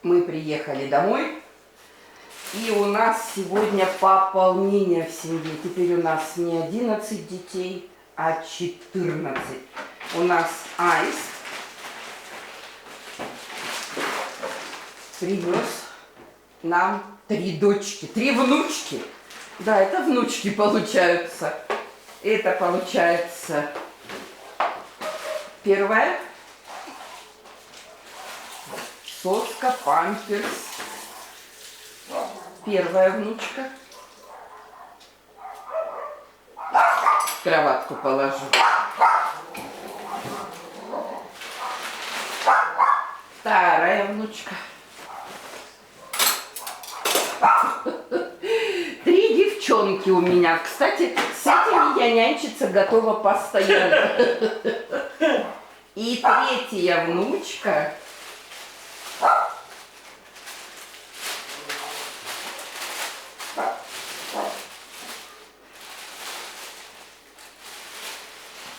Мы приехали домой, и у нас сегодня пополнение в семье. Теперь у нас не 11 детей, а 14. У нас Аист привез нам 3 дочки, 3 внучки. Да, это внучки получаются. Это получается первая. Соска, памперс. Первая внучка. В кроватку положу. Вторая внучка. 3 девчонки у меня. Кстати, с этими я нянчиться готова постоянно. И третья внучка.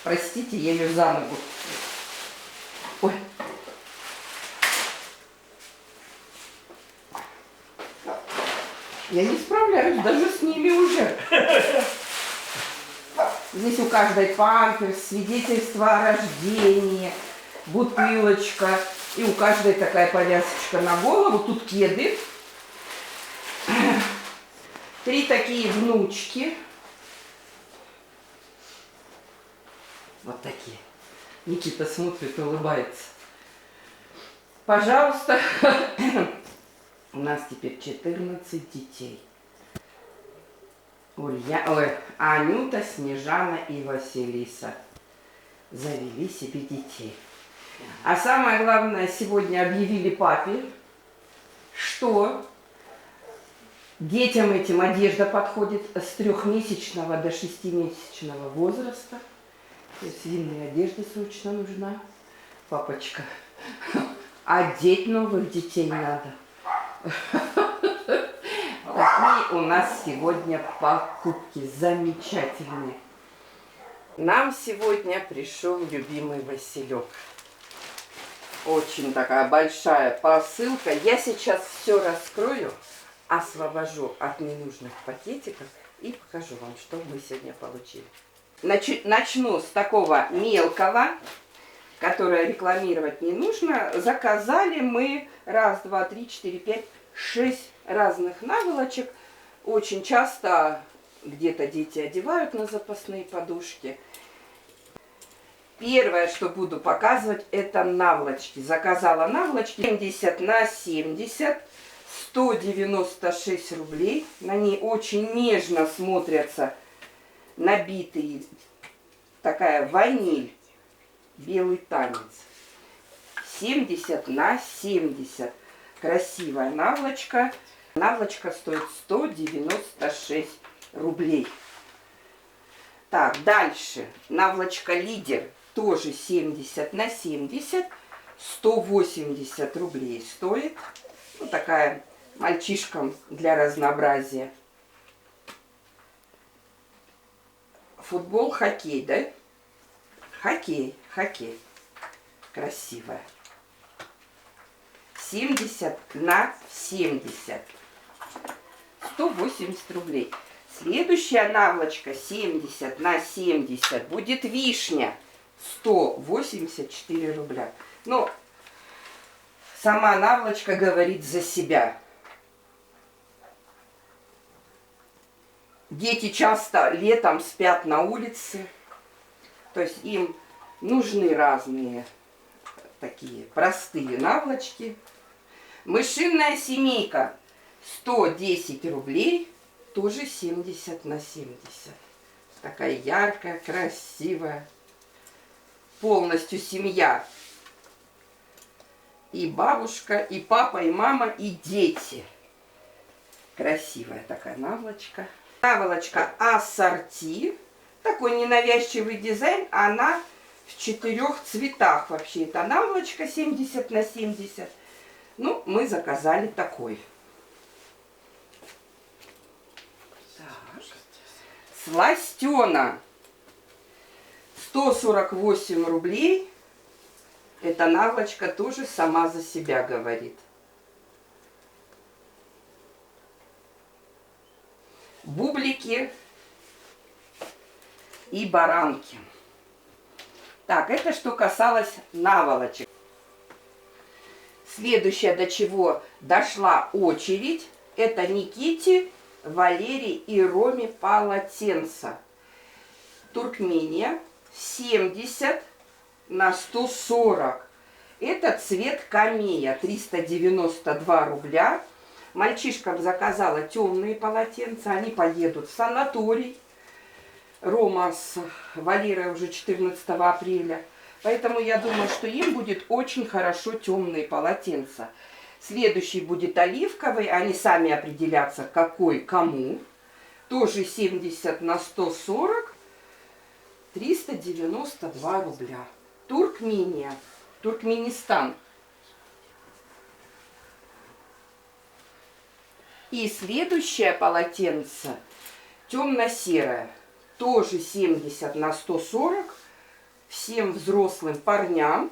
Простите, я ее за ногу. Ой. Я не справляюсь даже с ними уже. Здесь у каждой памперс, свидетельство о рождении, бутылочка. И у каждой такая повязочка на голову. Тут кеды. 3 такие внучки. Вот такие. Никита смотрит, улыбается. Пожалуйста. У нас теперь 14 детей. Анюта, Снежана и Василиса завели себе детей. А самое главное, сегодня объявили папе, что детям этим одежда подходит с 3-месячного до 6-месячного возраста. То есть винная одежда срочно нужна. Папочка, одеть новых детей надо. Такие у нас сегодня покупки замечательные. Нам сегодня пришел любимый Василек. Очень такая большая посылка. Я сейчас все раскрою, освобожу от ненужных пакетиков и покажу вам, что мы сегодня получили. Начну с такого мелкого, которое рекламировать не нужно. Заказали мы 1, 2, 3, 4, 5, 6 разных наволочек. Очень часто где-то дети одевают на запасные подушки. Первое, что буду показывать, это наволочки. Заказала наволочки 70 на 70, 196 рублей. На ней очень нежно смотрятся набитые, такая ваниль, белый танец. 70 на 70. Красивая наволочка. Наволочка стоит 196 рублей. Так, дальше. Наволочка Лидер. Тоже 70 на 70. 180 рублей стоит. Ну, такая мальчишкам для разнообразия. Футбол, хоккей, да? Хоккей. Красивая. 70 на 70. 180 рублей. Следующая наволочка 70 на 70 будет вишня. 184 рубля. Но сама наволочка говорит за себя. Дети часто летом спят на улице. То есть им нужны разные такие простые наволочки. Мышиная семейка 110 рублей. Тоже 70 на 70. Такая яркая, красивая. Полностью семья. И бабушка, и папа, и мама, и дети. Красивая такая наволочка. Наволочка ассорти. Такой ненавязчивый дизайн. Она в 4 цветах вообще. Это наволочка 70 на 70. Ну, мы заказали такой. Так. Сластена. 148 рублей. Эта наволочка тоже сама за себя говорит. бублики и баранки. Так, это что касалось наволочек. Следующее, до чего дошла очередь, это Никите, Валерии и Роме полотенца. Туркмения 70 на 140. Это цвет камея, 392 рубля. Мальчишкам заказала темные полотенца, они поедут в санаторий. Рома с Валерой уже 14 апреля. Поэтому я думаю, что им будет очень хорошо темные полотенца. Следующий будет оливковый. Они сами определятся, какой кому. Тоже 70 на 140. 392 рубля. Туркмения. Туркменистан. И следующее полотенце темно-серое. Тоже 70 на 140. Всем взрослым парням.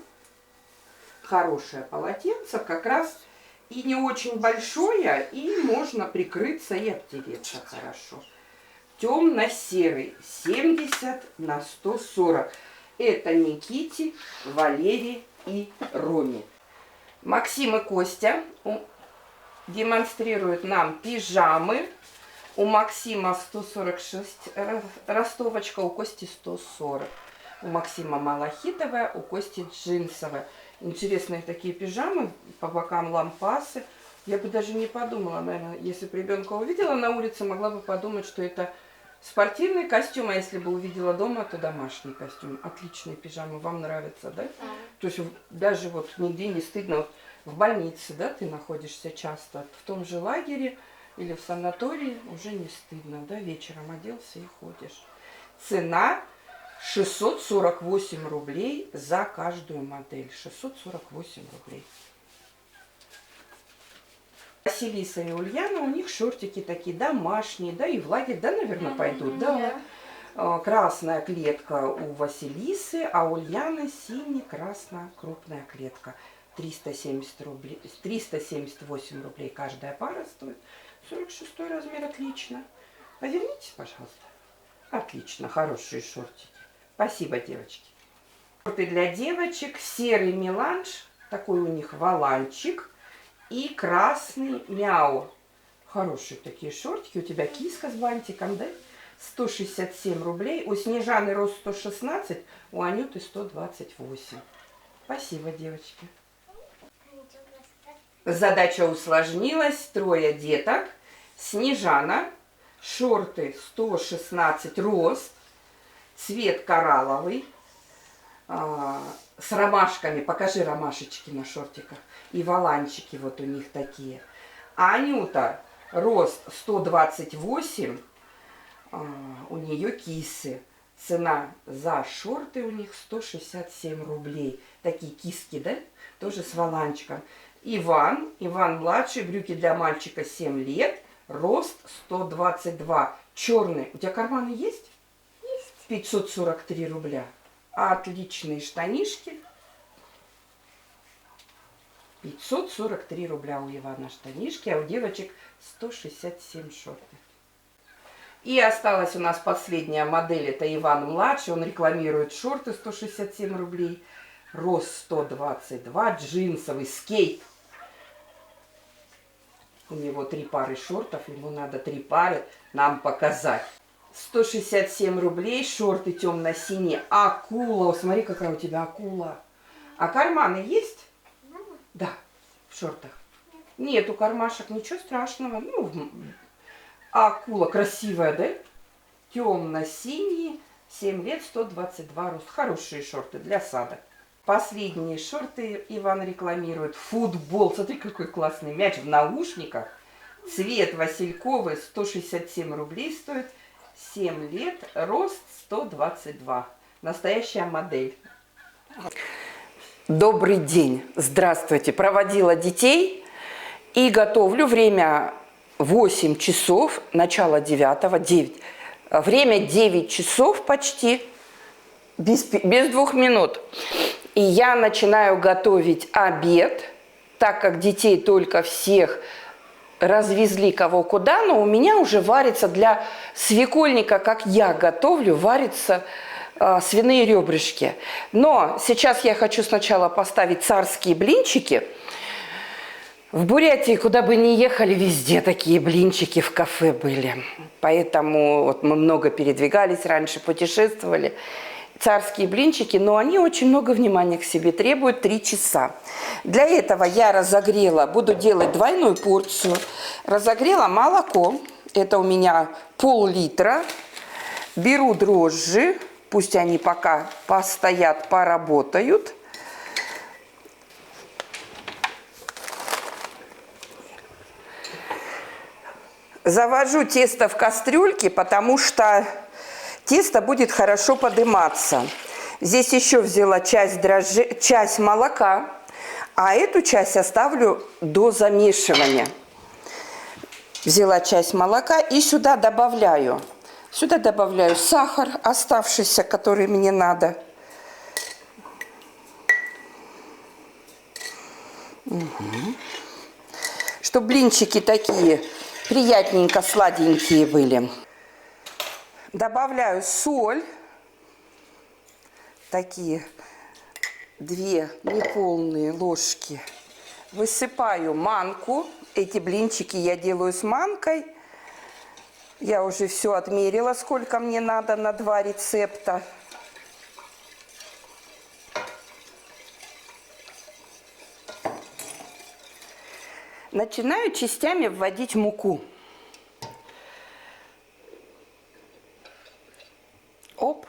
Хорошее полотенце, как раз и не очень большое, и можно прикрыться и обтереться хорошо. Темно-серый, 70 на 140. Это Никите, Валерии и Роме. Максим и Костя демонстрируют нам пижамы. У Максима 146 ростовочка, у Кости 140. У Максима малахитовая, у Кости джинсовая. Интересные такие пижамы, по бокам лампасы. Я бы даже не подумала, наверное, если бы ребенка увидела на улице, могла бы подумать, что это спортивный костюм, а если бы увидела дома, то домашний костюм. Отличные пижамы, вам нравятся, да? Да. То есть даже вот нигде не стыдно. Вот в больнице, да, ты находишься часто, в том же лагере или в санатории уже не стыдно, да, вечером оделся и ходишь. Цена 648 рублей за каждую модель. 648 рублей. Василиса и Ульяна, у них шортики такие домашние, да, и в лагерь, да, наверное, пойдут, да. Красная клетка у Василисы, а у Ульяны сине-красная крупная клетка. 370 рублей, 378 рублей каждая пара стоит. 46 размер, отлично. Повернитесь, пожалуйста. Отлично, хорошие шортики. Спасибо, девочки. Шорты для девочек, серый меланж, такой у них воланчик. И красный мяу. Хорошие такие шортики. У тебя киска с бантиком, да? 167 рублей. У Снежаны рост 116, у Анюты 128. Спасибо, девочки. Задача усложнилась. 3 деток. Снежана. Шорты 116 рост. Цвет коралловый. С ромашками. Покажи ромашечки на шортиках. И воланчики вот у них такие. А Анюта рост 128. У нее кисы. Цена за шорты у них 167 рублей. Такие киски, да? Тоже с воланчиком. Иван младший, брюки для мальчика 7 лет. Рост 122. Черный. У тебя карманы есть? Есть. 543 рубля. Отличные штанишки. 543 рубля у Ивана штанишки, а у девочек 167 шорты. И осталась у нас последняя модель, это Иван младший, он рекламирует шорты 167 рублей, рост 122, джинсовый скейт. У него 3 пары шортов, ему надо 3 пары нам показать. 167 рублей, шорты темно-синие, акула, смотри, какая у тебя акула. А карманы есть? Да, в шортах. Нету кармашек, ничего страшного. Ну, акула красивая, да? Темно-синий, 7 лет, 122 рост. Хорошие шорты для сада. Последние шорты Иван рекламирует. Футбол. Смотри, какой классный мяч в наушниках. Цвет васильковый, 167 рублей стоит. 7 лет, рост 122. Настоящая модель. Добрый день, здравствуйте. Проводила детей и готовлю. Время 8 часов, начало 9. Время 9 часов почти, без 2 минут. И я начинаю готовить обед, так как детей только всех развезли кого куда, но у меня уже варится для свекольника, как я готовлю, варится свиные ребрышки. Но сейчас я хочу сначала поставить царские блинчики. В Бурятии, куда бы ни ехали, везде такие блинчики в кафе были. Поэтому вот мы много передвигались раньше, путешествовали. Царские блинчики, но они очень много внимания к себе требуют, 3 часа. Для этого я разогрела, буду делать двойную порцию. Разогрела молоко, это у меня пол-литра. Беру дрожжи, пусть они пока постоят, поработают. Завожу тесто в кастрюльке, потому что тесто будет хорошо подниматься. Здесь еще взяла часть дрожжей, часть молока, а эту часть оставлю до замешивания. Взяла часть молока и сюда добавляю. Сюда добавляю сахар, оставшийся, который мне надо. Чтобы блинчики такие приятненько сладенькие были. Добавляю соль. Такие 2 неполные ложки. Высыпаю манку. Эти блинчики я делаю с манкой. Я уже все отмерила, сколько мне надо на 2 рецепта. Начинаю частями вводить муку. Оп.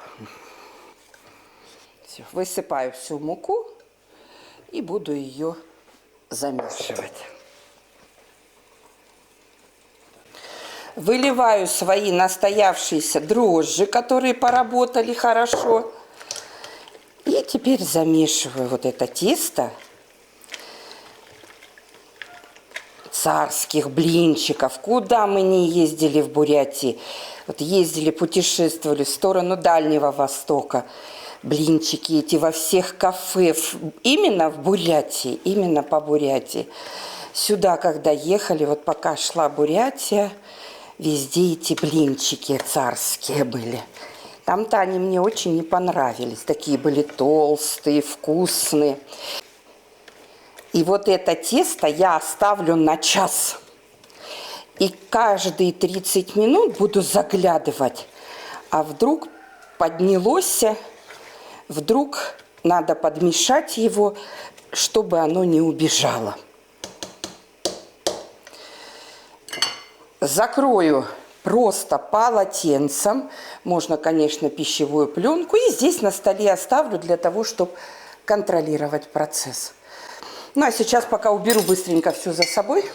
Все, высыпаю всю муку и буду ее замешивать. Выливаю свои настоявшиеся дрожжи, которые поработали хорошо. И теперь замешиваю вот это тесто царских блинчиков. Куда мы не ездили в Бурятии. Вот ездили, путешествовали в сторону Дальнего Востока. Блинчики эти во всех кафе. Именно в Бурятии, именно по Бурятии. Сюда, когда ехали, вот пока шла Бурятия, везде эти блинчики царские были. Там-то они мне очень не понравились. Такие были толстые, вкусные. И вот это тесто я оставлю на час. И каждые 30 минут буду заглядывать. А вдруг поднялось, вдруг надо подмешать его, чтобы оно не убежало. Закрою просто полотенцем. Можно, конечно, пищевую пленку. И здесь на столе оставлю для того, чтобы контролировать процесс. Ну, а сейчас пока уберу быстренько все за собой.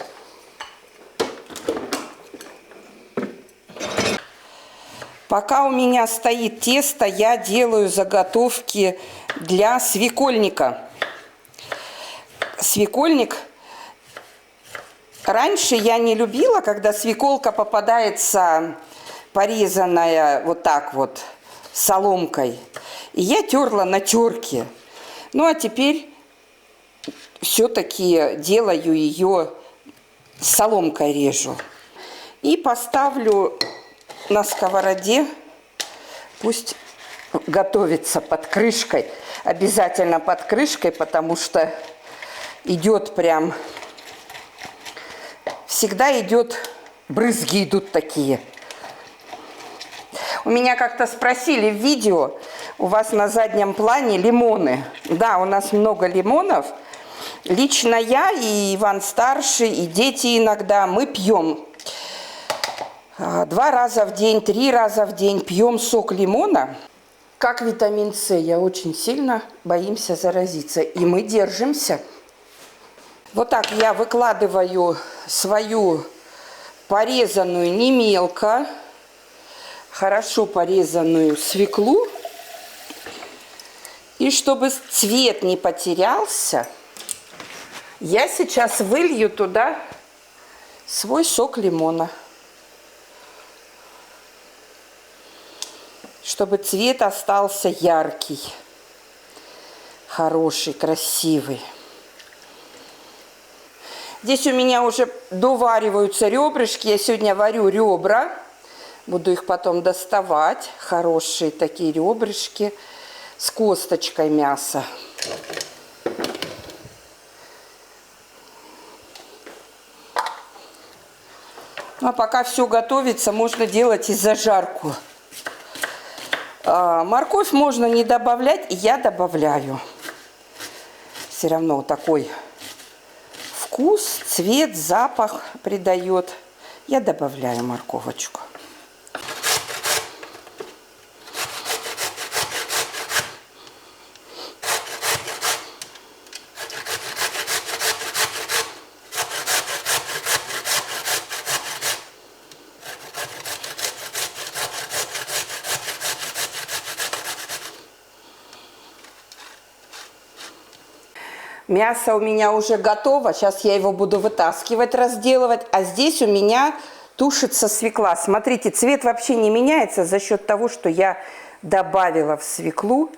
Пока у меня стоит тесто, я делаю заготовки для свекольника. Свекольник. Раньше я не любила, когда свеколка попадается порезанная вот так вот соломкой. И я терла на терке. Ну, а теперь все-таки делаю ее соломкой, режу. И поставлю на сковороде, пусть готовится под крышкой. Обязательно под крышкой, потому что идет прям, всегда идет, брызги идут такие. У меня как-то спросили в видео, у вас на заднем плане лимоны. Да, у нас много лимонов. Лично я и Иван Старший, и дети иногда, мы пьем 2 раза в день, 3 раза в день пьем сок лимона. Как витамин С, я очень сильно боимся заразиться. И мы держимся. Вот так я выкладываю свою порезанную не мелко, хорошо порезанную свеклу. И чтобы цвет не потерялся, я сейчас вылью туда свой сок лимона. Чтобы цвет остался яркий, хороший, красивый. Здесь у меня уже довариваются ребрышки. Я сегодня варю ребра. Буду их потом доставать. Хорошие такие ребрышки с косточкой мяса. Ну, а пока все готовится, можно делать и зажарку. Морковь можно не добавлять, я добавляю. Все равно вот такой вкус, цвет, запах придает. Я добавляю морковочку. Мясо у меня уже готово. Сейчас я его буду вытаскивать, разделывать. А здесь у меня тушится свекла. Смотрите, цвет вообще не меняется за счет того, что я добавила в свеклу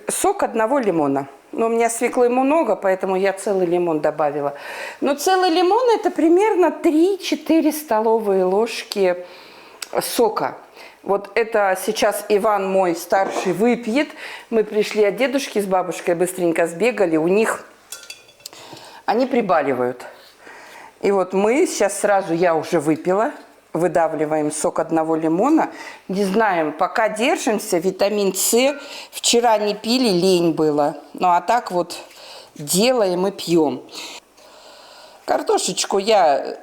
сок одного лимона. Но у меня свеклы много, поэтому я целый лимон добавила. Но целый лимон это примерно 3-4 столовые ложки сока. Вот это сейчас Иван мой старший выпьет. Мы пришли от дедушки с бабушкой, быстренько сбегали. У них они прибаливают. И вот мы сейчас сразу, я уже выпила. Выдавливаем сок одного лимона. Не знаем, пока держимся. Витамин С. Вчера не пили, лень было. Ну а так вот делаем и пьем. Картошечку я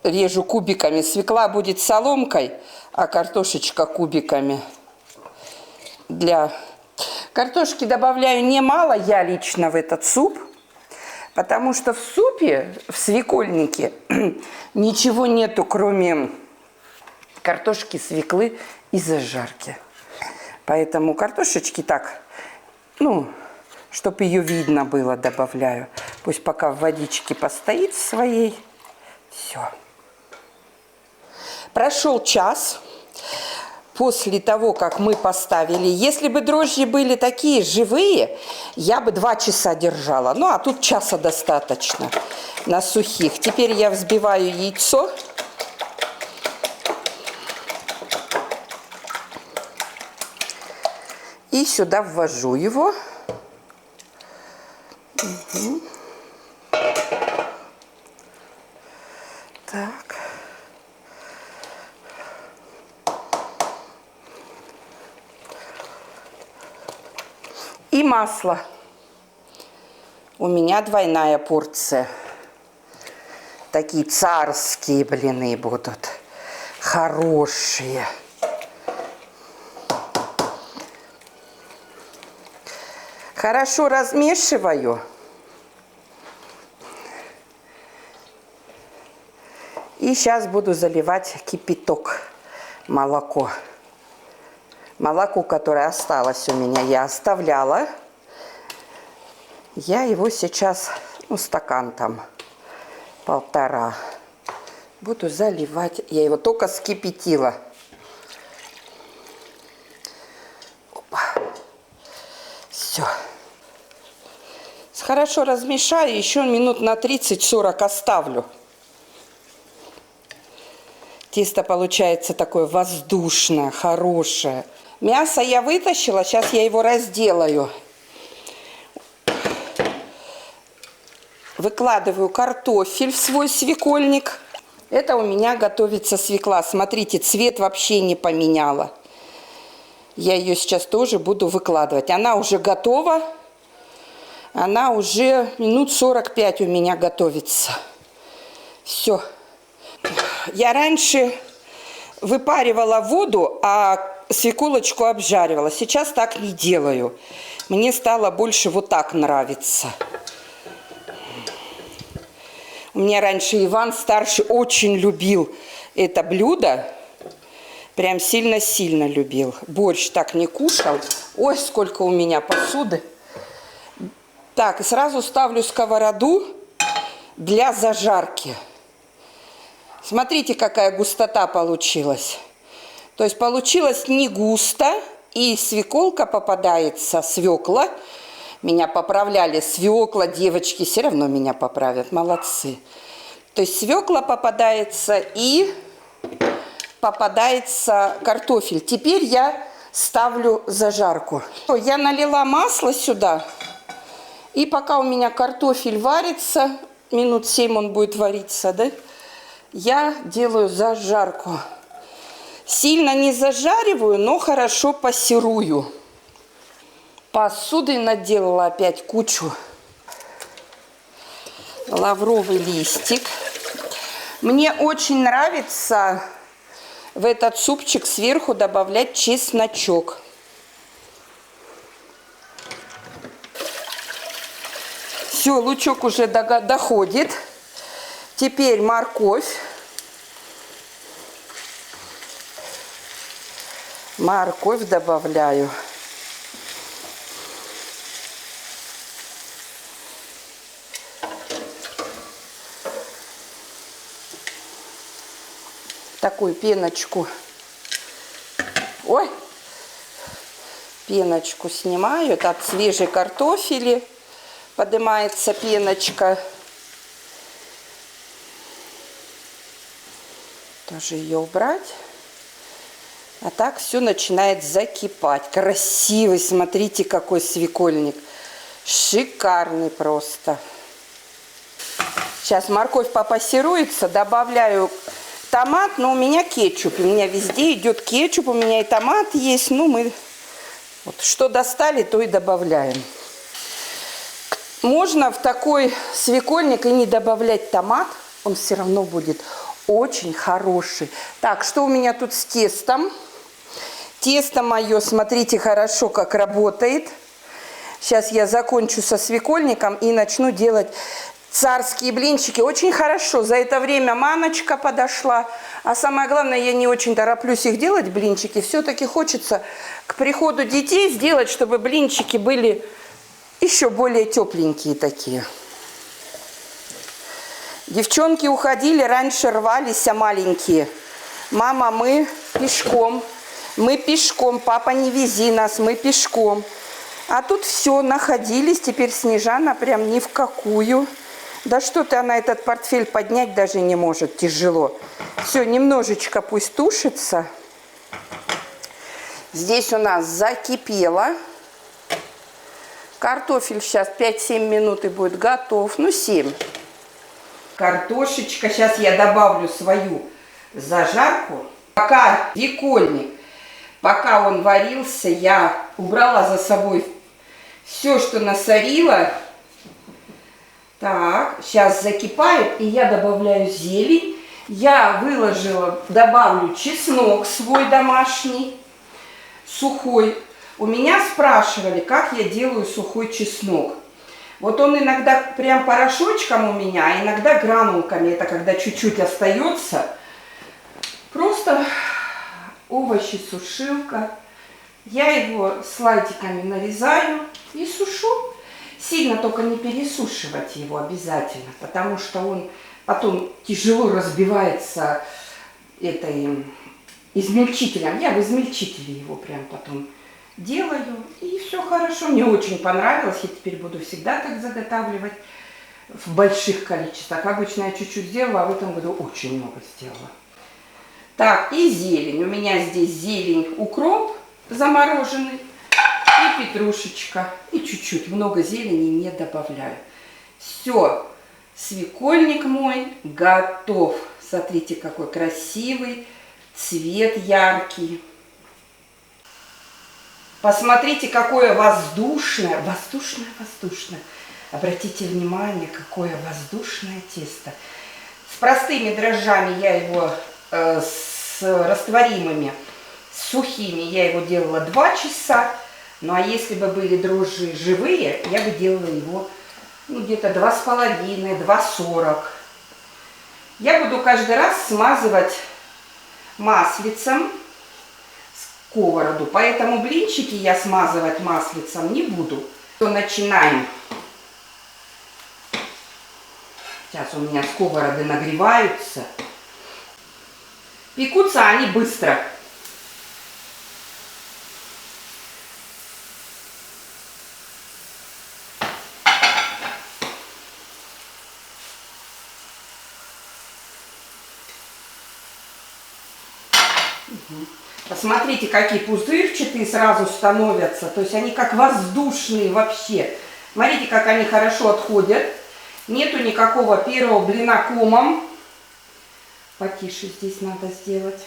режу кубиками. Свекла будет соломкой, а картошечка кубиками. Для картошки добавляю немало я лично в этот суп. Потому что в супе, в свекольнике, ничего нету, кроме картошки, свеклы и зажарки. Поэтому картошечки так, ну, чтобы ее видно было, добавляю. Пусть пока в водичке постоит своей. Все. Прошел час после того, как мы поставили. Если бы дрожжи были такие живые, я бы 2 часа держала. Ну, а тут часа достаточно на сухих. Теперь я взбиваю яйцо. И сюда ввожу его. Угу. Так. И масло. У меня двойная порция. Такие царские блины будут. Хорошие. Хорошо размешиваю. И сейчас буду заливать кипяток, молоко. Молоко, которое осталось у меня, я оставляла. Я его сейчас, ну, стакан там, 1,5. Буду заливать. Я его только вскипятила. Опа. Все. Хорошо размешаю, еще минут на 30-40 оставлю. Тесто получается такое воздушное, хорошее. Мясо я вытащила, сейчас я его разделаю. Выкладываю картофель в свой свекольник. Это у меня готовится свекла. Смотрите, цвет вообще не поменяла. Я ее сейчас тоже буду выкладывать. Она уже готова. Она уже минут 45 у меня готовится. Все. Я раньше выпаривала воду, а свеколочку обжаривала. Сейчас так не делаю. Мне стало больше вот так нравится. У меня раньше Иван старший очень любил это блюдо. Прям сильно-сильно любил. Борщ так не кушал. Ой, сколько у меня посуды. Так, и сразу ставлю сковороду для зажарки. Смотрите, какая густота получилась. То есть получилось не густо, и свеколка попадается, свекла, Меня поправляли. Свекла, девочки все равно меня поправят. Молодцы. То есть свекла попадается и попадается картофель. Теперь я ставлю зажарку. Я налила масло сюда. И пока у меня картофель варится, минут 7 он будет вариться, да, я делаю зажарку. Сильно не зажариваю, но хорошо пассерую. Посуды наделала опять кучу. Лавровый листик. Мне очень нравится в этот супчик сверху добавлять чесночок. Все, лучок уже доходит. Теперь морковь. Морковь добавляю. Такую пеночку. Ой! Пеночку снимаю. Это от свежей картофели поднимается пеночка. Тоже ее убрать. А так все начинает закипать. Красивый, смотрите, какой свекольник. Шикарный просто. Сейчас морковь попассируется, добавляю томат, но у меня кетчуп. У меня везде идет кетчуп, у меня и томат есть. Ну, мы вот что достали, то и добавляем. Можно в такой свекольник и не добавлять томат, он все равно будет очень хороший. Так, что у меня тут с тестом? Тесто мое, смотрите, хорошо как работает. Сейчас я закончу со свекольником и начну делать царские блинчики. Очень хорошо. За это время маночка подошла. А самое главное, я не очень тороплюсь их делать, блинчики. Все-таки хочется к приходу детей сделать, чтобы блинчики были еще более тепленькие такие. Девчонки уходили, раньше рвались, а маленькие. Мама, мы пешком. Мы пешком. Папа, не вези нас, мы пешком. А тут все, находились. Теперь Снежана прям ни в какую. Да что-то она этот портфель поднять даже не может. Тяжело. Все, немножечко пусть тушится. Здесь у нас закипело. Картофель сейчас 5-7 минут и будет готов. Ну, 7. Картошечка. Сейчас я добавлю свою зажарку. Пока свекольник, пока он варился, я убрала за собой все, что насорила. Так, сейчас закипает, и я добавляю зелень. Я выложила, добавлю чеснок свой домашний, сухой. У меня спрашивали, как я делаю сухой чеснок. Вот он иногда прям порошочком у меня, а иногда гранулками. Это когда чуть-чуть остается. Просто овощи, сушилка. Я его слайдиками нарезаю и сушу. Сильно только не пересушивать его обязательно, потому что он потом тяжело разбивается измельчителем. Я в измельчителе его прям потом делаю, и все хорошо. Мне очень понравилось, я теперь буду всегда так заготавливать в больших количествах. Обычно я чуть-чуть сделала, а в этом году очень много сделала. Так, и зелень. У меня здесь зелень, укроп замороженный и петрушечка. И чуть-чуть, много зелени не добавляю. Все, свекольник мой готов. Смотрите, какой красивый, цвет яркий. Посмотрите, какое воздушное. Обратите внимание, какое воздушное тесто. С простыми дрожжами я его, с растворимыми, с сухими, я его делала 2 часа. Ну а если бы были дрожжи живые, я бы делала его где-то 2,5, 2,40. Я буду каждый раз смазывать маслицем сковороду, поэтому блинчики я смазывать маслицем не буду. То начинаем. Сейчас у меня сковороды нагреваются. Пекутся они быстро. Посмотрите, какие пузырчатые сразу становятся. То есть они как воздушные вообще. Смотрите, как они хорошо отходят. Нету никакого первого блина комом. Потише здесь надо сделать.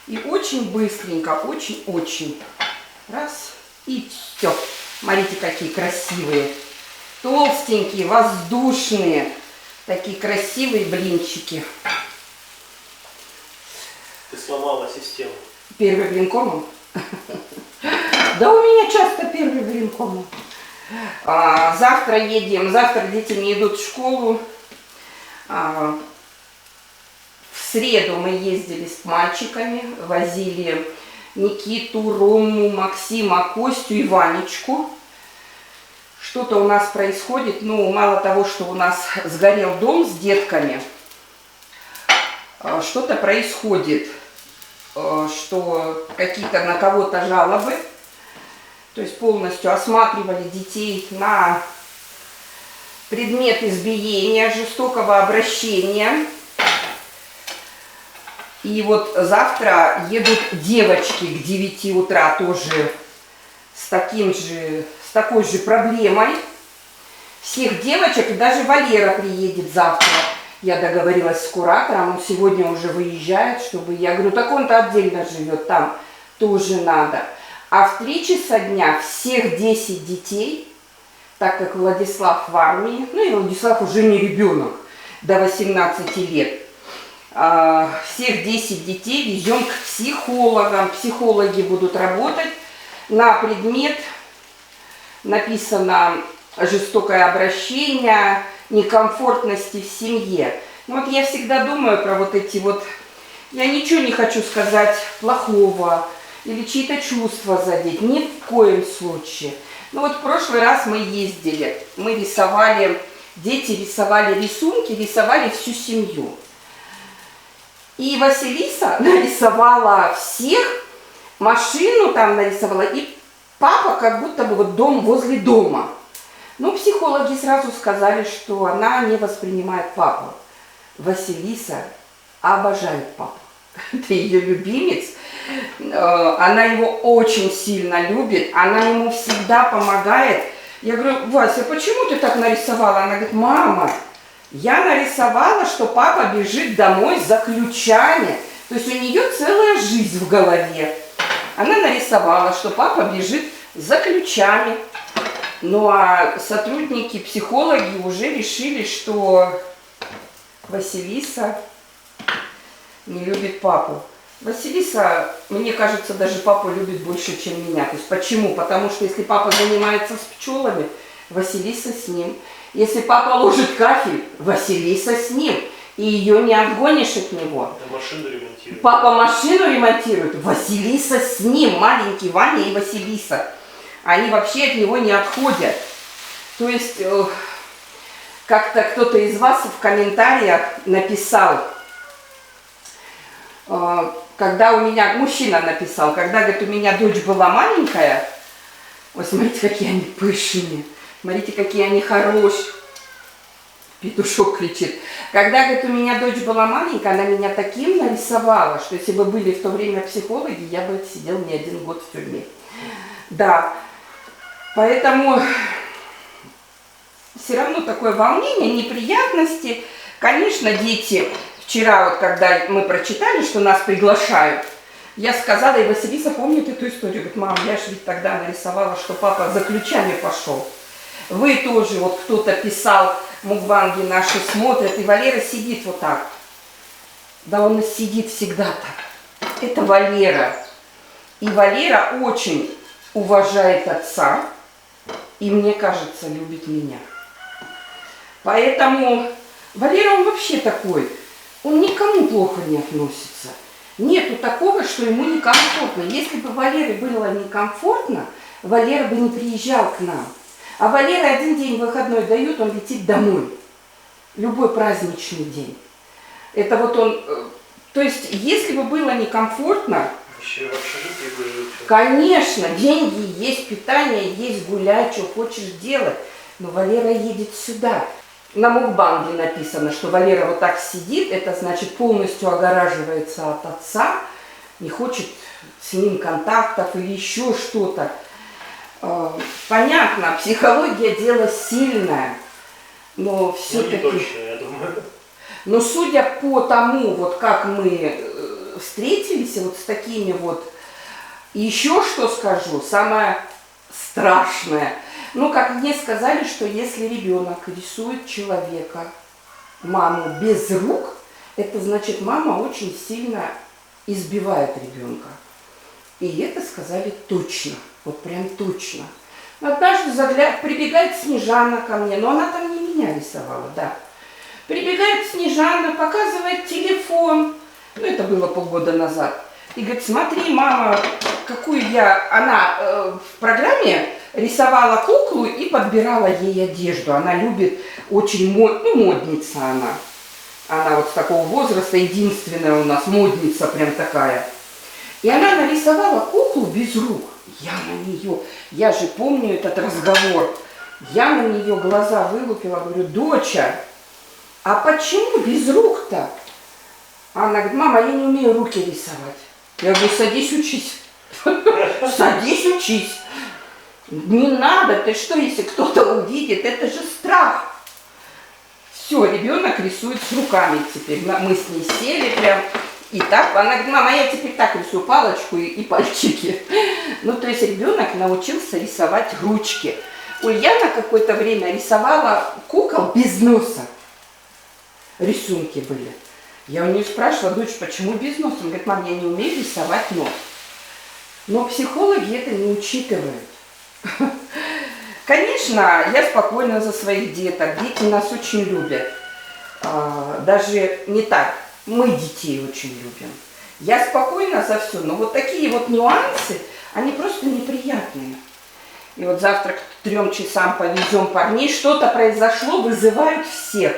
И очень быстренько, очень-очень. Раз. И все. Смотрите, какие красивые. Толстенькие, воздушные. Такие красивые блинчики. Ты сломала систему. Первый блин комом? Да у меня часто первый блин комом. Завтра едем. Завтра дети не идут в школу. В среду мы ездили с мальчиками. Возили Никиту, Рому, Максима, Костю и Ванечку. Что-то у нас происходит. Ну, мало того, что у нас сгорел дом с детками, что-то происходит, что какие-то на кого-то жалобы. То есть полностью осматривали детей на предмет избиения, жестокого обращения. И вот завтра едут девочки к 9 утра тоже с такой же проблемой. Всех девочек, и даже Валера приедет завтра. Я договорилась с куратором, он сегодня уже выезжает, чтобы... Я говорю, так он-то отдельно живет, там тоже надо. А в 3 часа дня всех 10 детей, так как Владислав в армии, ну и Владислав уже не ребенок, до 18 лет, всех 10 детей везем к психологам. Психологи будут работать на предмет, написано жестокое обращение, некомфортности в семье. Ну вот я всегда думаю про вот эти вот... Я ничего не хочу сказать плохого или чьи-то чувства задеть. Ни в коем случае. Ну вот в прошлый раз мы ездили, мы рисовали, дети рисовали рисунки, рисовали всю семью. И Василиса нарисовала всех, машину там нарисовала, и папа как будто бы вот дом возле дома. Ну, психологи сразу сказали, что она не воспринимает папу. Василиса обожает папу. Это ее любимец. Она его очень сильно любит. Она ему всегда помогает. Я говорю, Вася, почему ты так нарисовала? Она говорит, мама, я нарисовала, что папа бежит домой за ключами. То есть у нее целая жизнь в голове. Она нарисовала, что папа бежит за ключами. Ну а сотрудники, психологи уже решили, что Василиса не любит папу. Василиса, мне кажется, даже папу любит больше, чем меня. То есть почему? Потому что если папа занимается с пчелами, Василиса с ним. Если папа ложит кафель, Василиса с ним. И ее не отгонишь от него. Машину ремонтирует. Папа машину ремонтирует, Василиса с ним. Маленький Ваня и Василиса. Они вообще от него не отходят. То есть, как-то кто-то из вас в комментариях написал, когда у меня, мужчина написал, когда, говорит, у меня дочь была маленькая, ой, смотрите, какие они пышные, смотрите, какие они хорошие. Петушок кричит. Когда, говорит, у меня дочь была маленькая, она меня таким нарисовала, что если бы были в то время психологи, я бы сидел не 1 год в тюрьме. Да, поэтому все равно такое волнение, неприятности. Конечно, дети, вчера, вот, когда мы прочитали, что нас приглашают, я сказала, и Василиса помнит эту историю, говорит, мам, я же ведь тогда нарисовала, что папа за ключами пошел. Вы тоже, вот кто-то писал, мукбанги наши смотрят, и Валера сидит вот так. Да он сидит всегда так. Это Валера. И Валера очень уважает отца, и, мне кажется, любит меня. Поэтому Валера, он вообще такой, он никому плохо не относится. Нету такого, что ему некомфортно. Если бы Валере было некомфортно, Валера бы не приезжал к нам. А Валера 1 день выходной дают, он летит домой. Любой праздничный день. Это вот он... То есть, если бы было некомфортно... Еще в общежитии бы жить. Конечно, деньги есть, питание есть, гулять, что хочешь делать. Но Валера едет сюда. на мукбанге написано, что Валера вот так сидит, это значит полностью огораживается от отца, не хочет с ним контактов или еще что-то. Понятно, психология дело сильное, но все-таки... Ну, не точно, я думаю. Но судя по тому, вот как мы встретились вот с такими вот, еще что скажу, самое страшное. Ну, как мне сказали, что если ребенок рисует человека, маму без рук, это значит, мама очень сильно избивает ребенка. И это сказали точно, вот прям точно. Однажды прибегает Снежана ко мне, но она там не меня рисовала, да. Прибегает Снежана, показывает телефон, ну это было полгода назад, и говорит, смотри, мама, какую она в программе рисовала куклу и подбирала ей одежду. Она любит очень, модница она. Она вот с такого возраста, единственная у нас модница прям такая. И она нарисовала куклу без рук. Я же помню этот разговор, я на нее глаза вылупила, говорю, доча, а почему без рук-то? Она говорит, мама, я не умею руки рисовать. Я говорю, садись учись. Садись учись. Не надо, ты что, если кто-то увидит, это же страх. Все, ребенок рисует с руками теперь. Мы с ней сели прям. И так, она говорит, мама, я теперь так рисую палочку и пальчики. Ну, то есть ребенок научился рисовать ручки. Ульяна какое-то время рисовала кукол без носа. Рисунки были. Я у нее спрашивала, дочь, почему без носа? Она говорит, мам, я не умею рисовать нос. Но психологи это не учитывают. Конечно, я спокойна за своих деток. Дети нас очень любят. Даже не так. Мы детей очень любим. Я спокойна за все. Но вот такие вот нюансы, они просто неприятные. И вот завтра к 3 часам повезем парней. Что-то произошло, вызывают всех.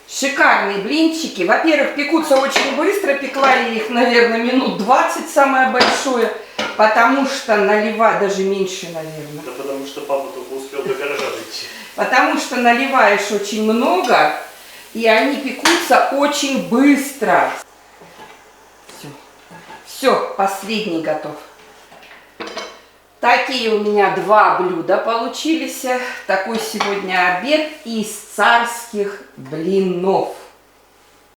Шикарные блинчики. Во-первых, пекутся очень быстро. Пекла я их, наверное, минут 20, самое большое. Потому что наливать, даже меньше, наверное. Да потому что папа только успел до гаража дойти. Потому что наливаешь очень много, и они пекутся очень быстро. Все. Все, последний готов. Такие у меня 2 блюда получились. Такой сегодня обед из царских блинов.